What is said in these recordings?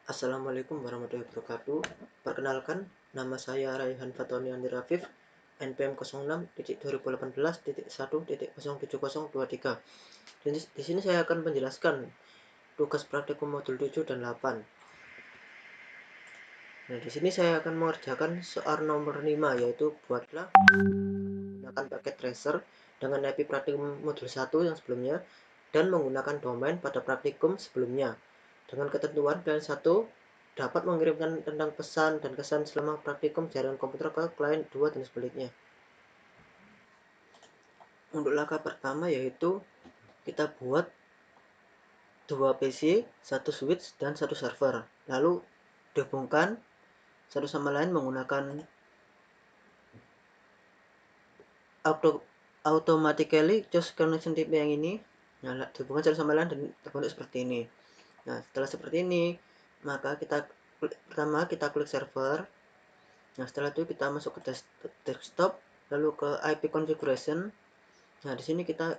Assalamualaikum warahmatullahi wabarakatuh. Perkenalkan, nama saya Raihan Fatoni Andi Rafif, NPM 06.2018.1.07023. Di sini saya akan menjelaskan tugas praktikum modul 7 dan 8. Nah, di sini saya akan mengerjakan soal nomor 5, yaitu buatlah menggunakan paket tracer dengan IP praktikum modul 1 yang sebelumnya dan menggunakan domain pada praktikum sebelumnya. Dengan ketentuan kalian satu dapat mengirimkan tentang pesan dan kesan selama praktikum jaringan komputer ke klien 2 dan sebaliknya. Untuk langkah pertama yaitu kita buat dua PC, satu switch dan satu server. Lalu dihubungkan satu sama lain menggunakan automatically choose connection type yang ini. Nah, dihubungkan satu sama lain dan terbentuk seperti ini. Nah, setelah seperti ini, maka pertama kita klik server. Nah, setelah itu kita masuk ke desktop, lalu ke IP configuration. Nah, di sini kita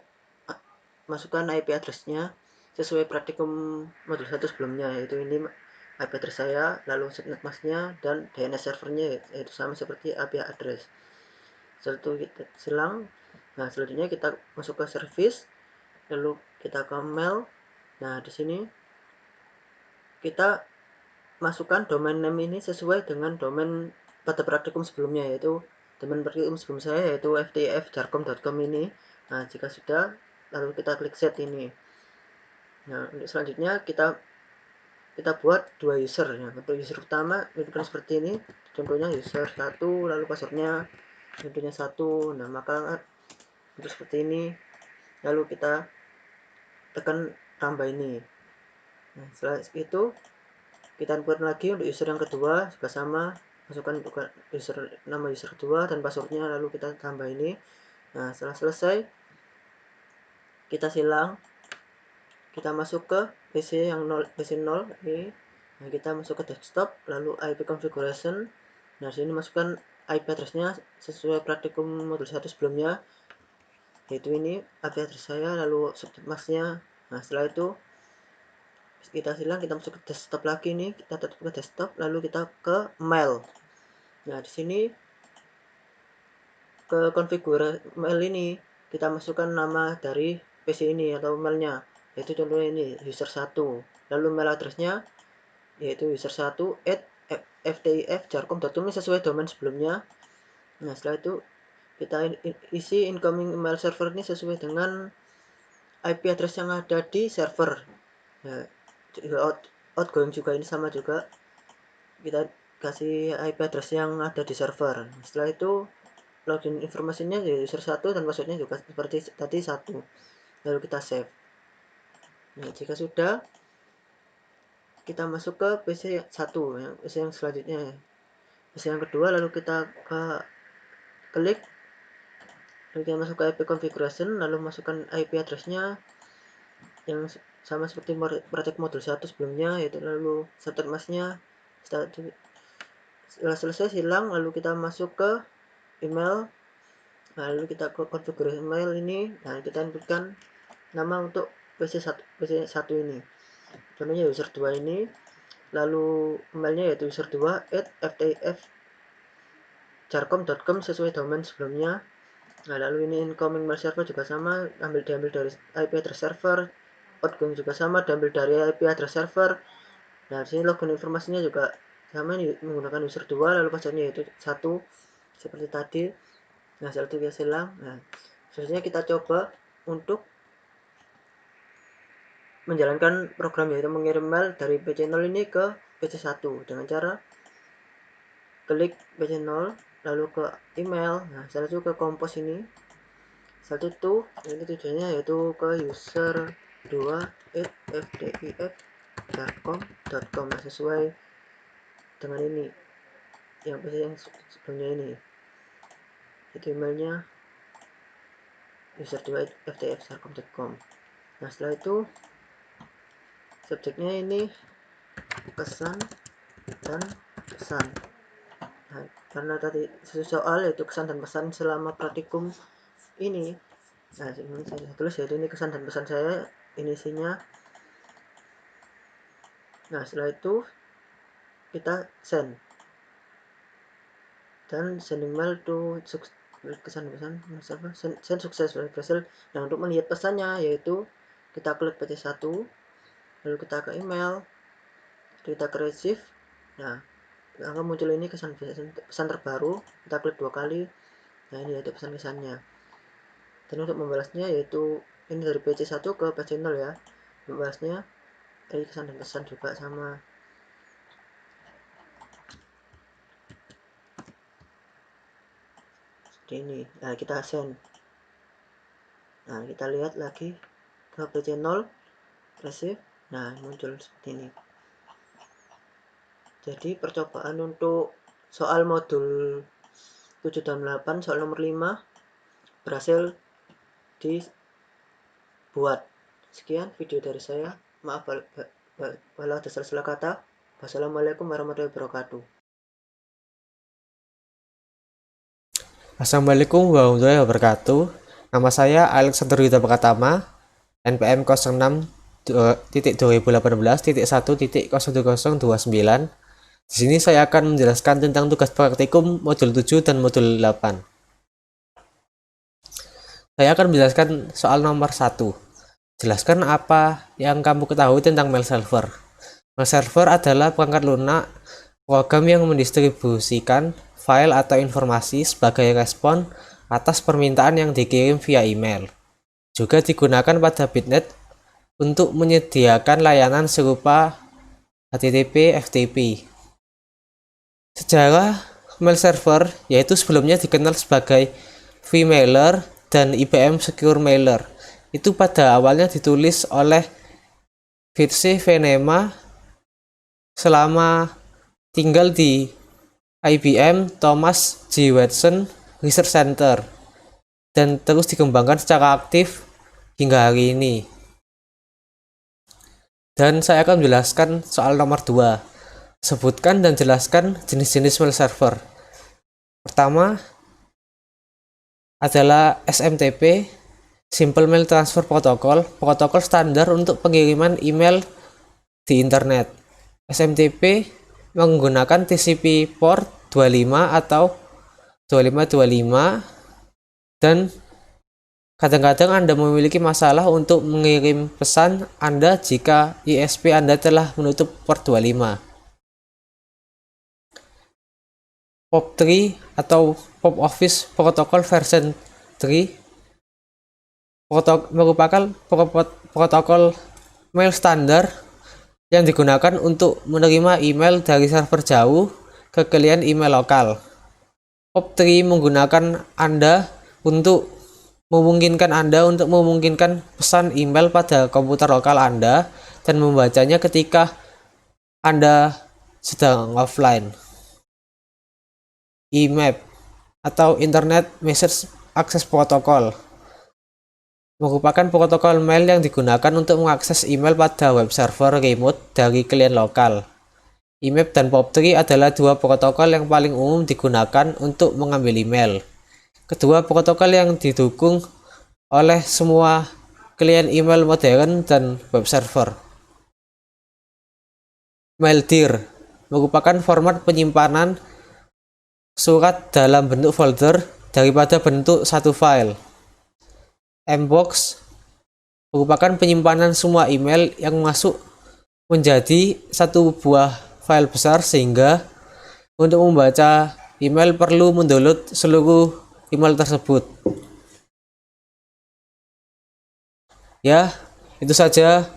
masukkan IP address-nya sesuai praktikum modul 1 sebelumnya, yaitu ini IP address saya, lalu subnet mask-nya dan DNS servernya yaitu sama seperti IP address. Setelah itu kita silang. Nah, selanjutnya kita masuk ke service, lalu kita ke mail. Nah, di sini kita masukkan domain name ini sesuai dengan domain pada praktikum sebelumnya, yaitu domain praktikum sebelum saya yaitu ftfjarkom.com ini. Nah, jika sudah, lalu kita klik set ini. Nah, untuk selanjutnya kita buat dua user. Nah, untuk user pertama itu seperti ini, contohnya user 1, lalu passwordnya contohnya 1. Nah, maka untuk seperti ini, lalu kita tekan tambah ini. Nah, setelah itu kita input lagi untuk user yang kedua juga sama, masukkan nama user kedua dan passwordnya, lalu kita tambah ini. Nah, setelah selesai kita silang, kita masuk ke PC yang 0 ini. Nah, kita masuk ke desktop, lalu IP configuration. Nah, sini masukkan IP address-nya sesuai praktikum modul 1 sebelumnya, yaitu ini IP address saya, lalu subnet mask-nya. Nah, setelah itu kita silang, kita masuk ke desktop lagi nih, kita tetap ke desktop, lalu kita ke mail. Nah, di sini ke konfigurasi mail ini kita masukkan nama dari PC ini atau mailnya, yaitu contohnya ini user 1, lalu mail address-nya yaitu user 1@ftifjarkom.com sesuai domain sebelumnya. Nah, setelah itu kita isi incoming email server ini sesuai dengan IP address yang ada di server. Nah, outgoing juga ini sama juga, kita kasih IP address yang ada di server. Setelah itu login informasinya ya user 1 dan passwordnya juga seperti tadi 1, lalu kita save. Nah, jika sudah, kita masuk ke PC 1, PC yang selanjutnya, PC yang kedua, lalu kita klik, lalu kita masuk ke IP configuration, lalu masukkan IP address-nya yang sama seperti praktik modul 1 sebelumnya, yaitu lalu subnet mask-nya. Setelah selesai silang, lalu kita masuk ke email. Nah, lalu kita ke konfigurasi email ini. Nah, kita inputkan nama untuk PC 1 ini, contohnya user 2 ini, lalu emailnya yaitu user2@ftfjarkom.com sesuai domain sebelumnya. Nah, lalu ini incoming mail server juga sama, diambil dari IP address server, outgoing juga sama, diambil dari IP address server. Nah, di sini login informasinya juga sama, ini menggunakan user 2, lalu passwordnya yaitu 1 seperti tadi. Nah, setelah itu kita silang. Nah, selanjutnya kita coba untuk menjalankan program, yaitu mengirim mail dari PC0 ini ke PC1 dengan cara klik PC0, lalu ke email. Nah, setelah itu ke compose ini. Setelah itu ini tujuannya yaitu ke user 2@ftifjarkom.com. Nah, sesuai dengan ini yang PC yang sebelumnya ini, itu emailnya user2@ftifjarkom.com. Nah, setelah itu subjeknya ini kesan dan pesan. Nah, karena tadi soal yaitu kesan dan pesan selama praktikum ini, nah ini saya tulis yaitu ini kesan dan pesan saya, ini isinya. Nah, setelah itu kita send, dan sending mail to pesan-pesan send sukses berhasil. Nah, untuk melihat pesannya yaitu kita klik PC1, lalu kita ke email, kita ke receive. Nah, akan muncul ini pesan terbaru, kita klik 2 kali. Nah, ini yaitu pesan-pesannya. Dan untuk membalasnya yaitu ini dari PC1 ke PC0 ya. Membalasnya dari kesan dan pesan juga sama. Seperti ini. Nah, kita send. Nah, kita lihat lagi ke PC0, receive. Nah, muncul seperti ini. Jadi percobaan untuk soal modul 7 dan 8, soal nomor 5 berhasil dibuat. Sekian video dari saya. Maaf kalau ada salah kata. Wassalamualaikum warahmatullahi wabarakatuh. Assalamualaikum warahmatullahi wabarakatuh. Nama saya Alexander Yuda Pratama, NPM 06.2018.1.02029. Di sini saya akan menjelaskan tentang tugas praktikum modul 7 dan modul 8. Saya akan menjelaskan soal nomor 1. Jelaskan apa yang kamu ketahui tentang mail server. Mail server adalah perangkat lunak program yang mendistribusikan file atau informasi sebagai respon atas permintaan yang dikirim via email. Juga digunakan pada Bitnet untuk menyediakan layanan serupa HTTP, FTP. Sejarah mail server yaitu sebelumnya dikenal sebagai vMailer dan IBM Secure Mailer. Itu pada awalnya ditulis oleh Fritz Venema selama tinggal di IBM Thomas J. Watson Research Center dan terus dikembangkan secara aktif hingga hari ini. Dan saya akan menjelaskan soal nomor 2. Sebutkan dan jelaskan jenis-jenis mail server. Pertama adalah SMTP, Simple Mail Transfer Protocol, protokol standar untuk pengiriman email di internet. SMTP menggunakan TCP port 25 atau 2525 dan kadang-kadang Anda memiliki masalah untuk mengirim pesan Anda jika ISP Anda telah menutup port 25. POP3 atau Pop Office Protocol version 3 merupakan protokol mail standar yang digunakan untuk menerima email dari server jauh ke klien email lokal. POP3 memungkinkan Anda untuk memungkinkan pesan email pada komputer lokal Anda dan membacanya ketika Anda sedang offline. IMAP atau Internet Message Access Protocol merupakan protokol mail yang digunakan untuk mengakses email pada web server remote dari klien lokal. IMAP dan POP3 adalah dua protokol yang paling umum digunakan untuk mengambil email. Kedua protokol yang didukung oleh semua klien email modern dan web server. MailDir merupakan format penyimpanan surat dalam bentuk folder daripada bentuk satu file. Mbox merupakan penyimpanan semua email yang masuk menjadi satu buah file besar, sehingga untuk membaca email perlu mendownload seluruh email tersebut. Ya, itu saja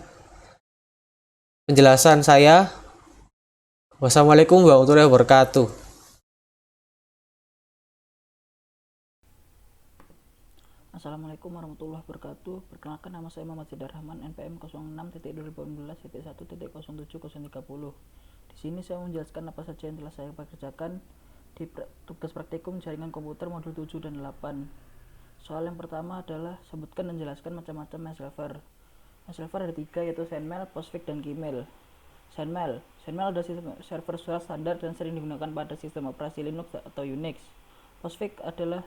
penjelasan saya. Wassalamualaikum warahmatullahi wabarakatuh. Assalamualaikum warahmatullahi wabarakatuh. Perkenalkan, nama saya Muhammad Zidar Rahman, NPM 06.2018.1.07030. Di sini saya menjelaskan apa saja yang telah saya kerjakan di tugas praktikum jaringan komputer modul 7 dan 8. Soal yang pertama adalah sebutkan dan jelaskan macam-macam mail server. Mail server ada 3, yaitu SendMail, Postfix, dan Gmail. SendMail adalah sistem server surat standar dan sering digunakan pada sistem operasi Linux atau Unix. Postfix adalah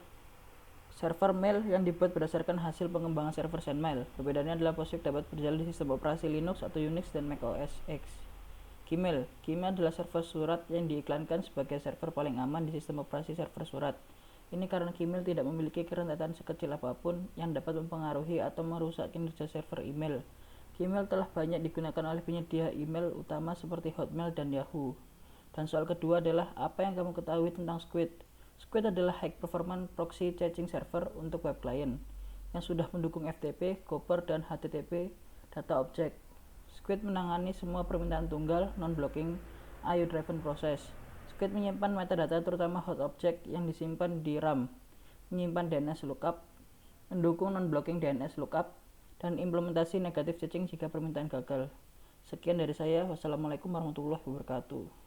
server mail yang dibuat berdasarkan hasil pengembangan server SendMail. Perbedaannya adalah Postfix dapat berjalan di sistem operasi Linux atau Unix dan Mac OS X. Gmail. Gmail adalah server surat yang diiklankan sebagai server paling aman di sistem operasi server surat. Ini karena Gmail tidak memiliki kerentanan sekecil apapun yang dapat mempengaruhi atau merusak kinerja server email. Gmail telah banyak digunakan oleh penyedia email utama seperti Hotmail dan Yahoo. Dan soal kedua adalah apa yang kamu ketahui tentang Squid? Squid adalah high performance proxy caching server untuk web client yang sudah mendukung FTP, Gopher, dan HTTP data object. Squid menangani semua permintaan tunggal, non-blocking, IO-driven process. Squid menyimpan metadata terutama hot object yang disimpan di RAM, menyimpan DNS lookup, mendukung non-blocking DNS lookup, dan implementasi negatif caching jika permintaan gagal. Sekian dari saya. Wassalamualaikum warahmatullahi wabarakatuh.